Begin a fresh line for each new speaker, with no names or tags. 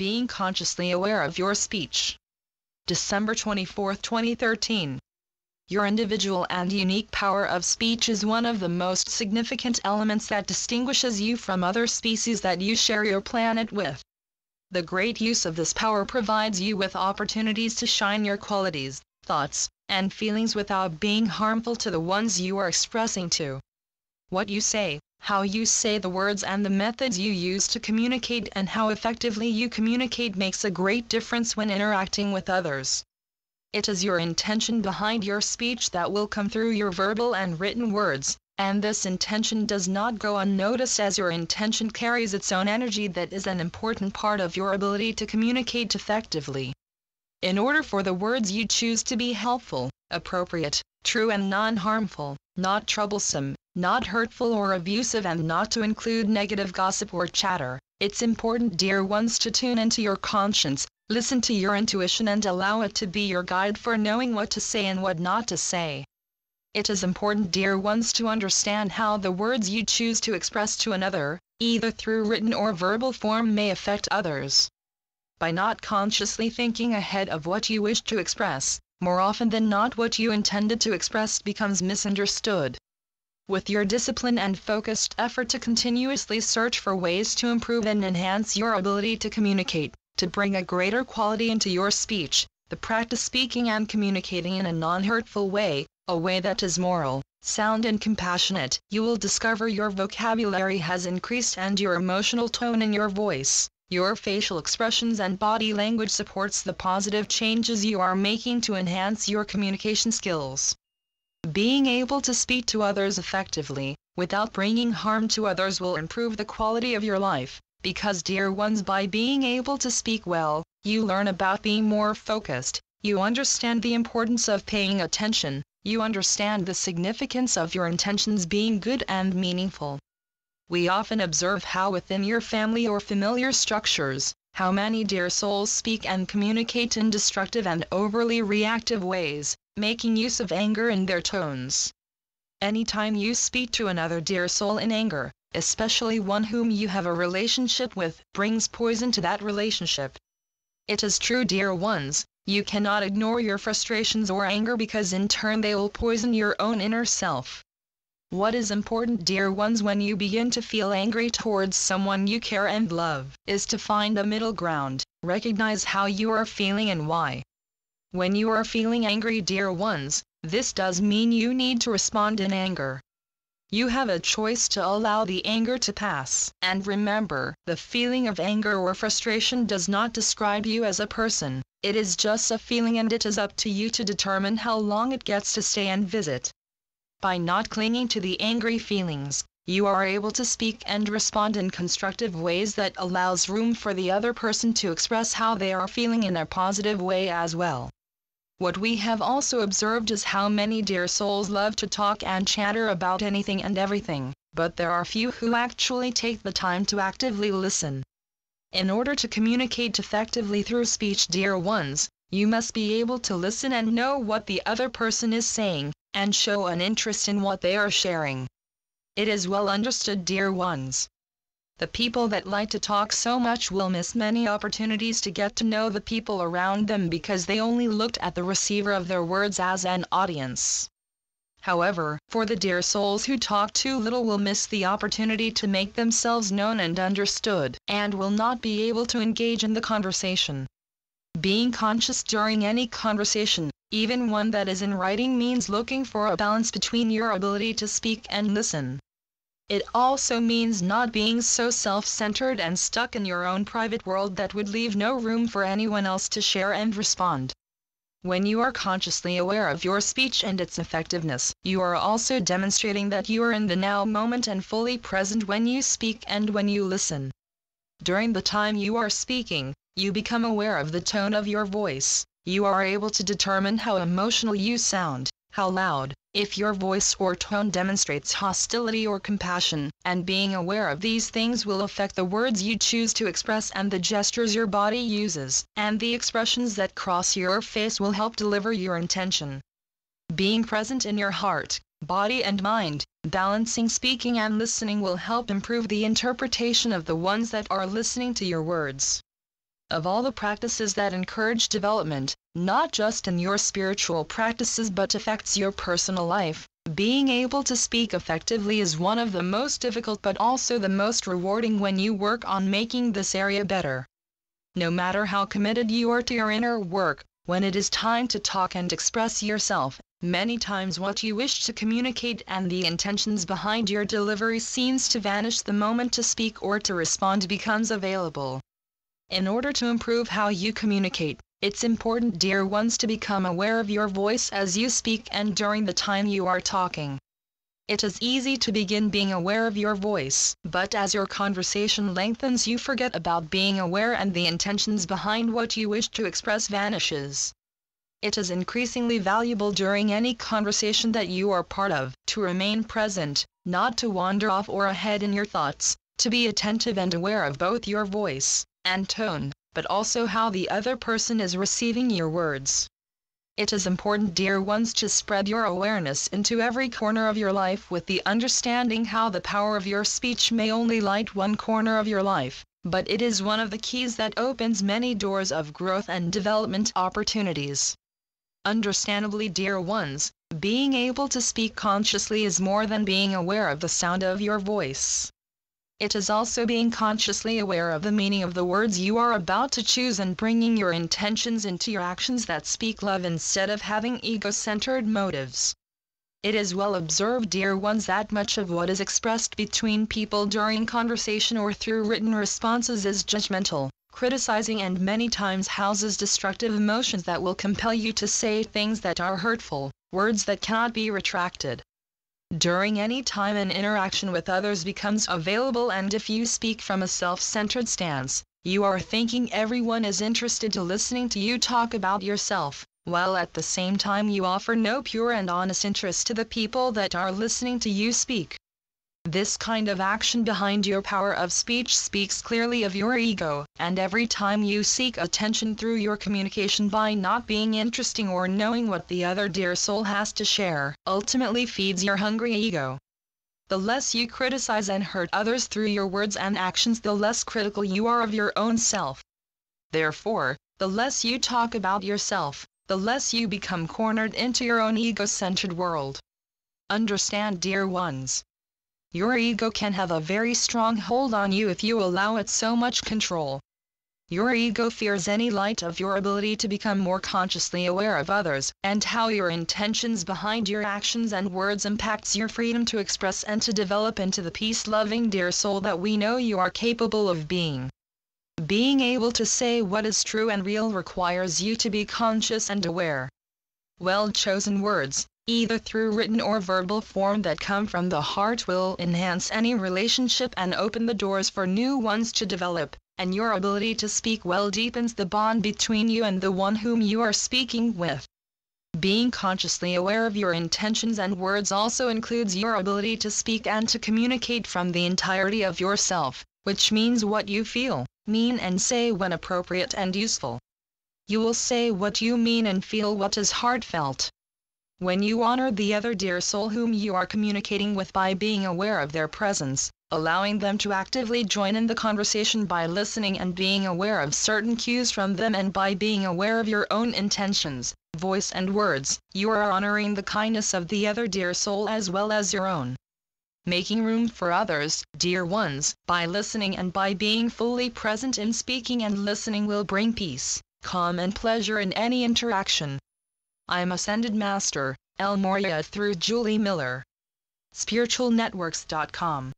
being consciously aware of your speech. December 24, 2013. Your individual and unique power of speech is one of the most significant elements that distinguishes you from other species that you share your planet with. The great use of this power provides you with opportunities to shine your qualities, thoughts, and feelings without being harmful to the ones you are expressing to. What you say, how you say the words, and the methods you use to communicate and how effectively you communicate makes a great difference when interacting with others. It is your intention behind your speech that will come through your verbal and written words, and this intention does not go unnoticed, as your intention carries its own energy that is an important part of your ability to communicate effectively. In order for the words you choose to be helpful, appropriate, true and non-harmful, not troublesome, not hurtful or abusive, and not to include negative gossip or chatter, it's important, dear ones, to tune into your conscience, listen to your intuition, and allow it to be your guide for knowing what to say and what not to say. It is important, dear ones, to understand how the words you choose to express to another, either through written or verbal form, may affect others. By not consciously thinking ahead of what you wish to express, more often than not what you intended to express becomes misunderstood. With your discipline and focused effort to continuously search for ways to improve and enhance your ability to communicate, to bring a greater quality into your speech, the practice speaking and communicating in a non-hurtful way, a way that is moral, sound and compassionate, you will discover your vocabulary has increased and your emotional tone in your voice, your facial expressions and body language supports the positive changes you are making to enhance your communication skills. Being able to speak to others effectively, without bringing harm to others, will improve the quality of your life, because, dear ones, by being able to speak well, you learn about being more focused, you understand the importance of paying attention, you understand the significance of your intentions being good and meaningful. We often observe how within your family or familiar structures, how many dear souls speak and communicate in destructive and overly reactive ways, making use of anger in their tones. Anytime you speak to another dear soul in anger, especially one whom you have a relationship with, brings poison to that relationship. It is true, dear ones, you cannot ignore your frustrations or anger, because in turn they will poison your own inner self. What is important, dear ones, when you begin to feel angry towards someone you care and love, is to find a middle ground, recognize how you are feeling and why. When you are feeling angry, dear ones, this does mean you need to respond in anger. You have a choice to allow the anger to pass, and remember, the feeling of anger or frustration does not describe you as a person, it is just a feeling, and it is up to you to determine how long it gets to stay and visit. By not clinging to the angry feelings, you are able to speak and respond in constructive ways that allows room for the other person to express how they are feeling in a positive way as well. What we have also observed is how many dear souls love to talk and chatter about anything and everything, but there are few who actually take the time to actively listen. In order to communicate effectively through speech, dear ones, you must be able to listen and know what the other person is saying, and show an interest in what they are sharing. It is well understood, dear ones. The people that like to talk so much will miss many opportunities to get to know the people around them, because they only looked at the receiver of their words as an audience. However, for the dear souls who talk too little, will miss the opportunity to make themselves known and understood, and will not be able to engage in the conversation. Being conscious during any conversation, even one that is in writing, means looking for a balance between your ability to speak and listen. It also means not being so self-centered and stuck in your own private world that would leave no room for anyone else to share and respond. When you are consciously aware of your speech and its effectiveness, you are also demonstrating that you are in the now moment and fully present when you speak and when you listen. During the time you are speaking, you become aware of the tone of your voice. You are able to determine how emotional you sound, how loud, if your voice or tone demonstrates hostility or compassion, and being aware of these things will affect the words you choose to express and the gestures your body uses, and the expressions that cross your face will help deliver your intention. Being present in your heart, body and mind, balancing speaking and listening will help improve the interpretation of the ones that are listening to your words. Of all the practices that encourage development, not just in your spiritual practices but affects your personal life, being able to speak effectively is one of the most difficult but also the most rewarding when you work on making this area better. No matter how committed you are to your inner work, when it is time to talk and express yourself, many times what you wish to communicate and the intentions behind your delivery seems to vanish the moment to speak or to respond becomes available. In order to improve how you communicate, it's important, dear ones, to become aware of your voice as you speak and during the time you are talking. It is easy to begin being aware of your voice, but as your conversation lengthens you forget about being aware and the intentions behind what you wish to express vanishes. It is increasingly valuable during any conversation that you are part of, to remain present, not to wander off or ahead in your thoughts, to be attentive and aware of both your voice and tone, but also how the other person is receiving your words. It is important, dear ones, to spread your awareness into every corner of your life with the understanding how the power of your speech may only light one corner of your life, but it is one of the keys that opens many doors of growth and development opportunities. Understandably, dear ones, being able to speak consciously is more than being aware of the sound of your voice. It is also being consciously aware of the meaning of the words you are about to choose and bringing your intentions into your actions that speak love instead of having ego-centered motives. It is well observed, dear ones, that much of what is expressed between people during conversation or through written responses is judgmental, criticizing, and many times houses destructive emotions that will compel you to say things that are hurtful, words that cannot be retracted. During any time an interaction with others becomes available, and if you speak from a self-centered stance, you are thinking everyone is interested to listening to you talk about yourself, while at the same time you offer no pure and honest interest to the people that are listening to you speak. This kind of action behind your power of speech speaks clearly of your ego, and every time you seek attention through your communication by not being interesting or knowing what the other dear soul has to share, ultimately feeds your hungry ego. The less you criticize and hurt others through your words and actions, the less critical you are of your own self. Therefore, the less you talk about yourself, the less you become cornered into your own ego-centered world. Understand, dear ones, your ego can have a very strong hold on you if you allow it so much control. Your ego fears any light of your ability to become more consciously aware of others, and how your intentions behind your actions and words impacts your freedom to express and to develop into the peace-loving dear soul that we know you are capable of being. Being able to say what is true and real requires you to be conscious and aware. Well-chosen words, either through written or verbal form that come from the heart, will enhance any relationship and open the doors for new ones to develop, and your ability to speak well deepens the bond between you and the one whom you are speaking with. Being consciously aware of your intentions and words also includes your ability to speak and to communicate from the entirety of yourself, which means what you feel, mean and say when appropriate and useful. You will say what you mean and feel what is heartfelt. When you honor the other dear soul whom you are communicating with by being aware of their presence, allowing them to actively join in the conversation by listening and being aware of certain cues from them, and by being aware of your own intentions, voice and words, you are honoring the kindness of the other dear soul as well as your own. Making room for others, dear ones, by listening and by being fully present in speaking and listening will bring peace, calm and pleasure in any interaction. I'm Ascended Master, El Morya, through Julie Miller. SpiritualNetworks.com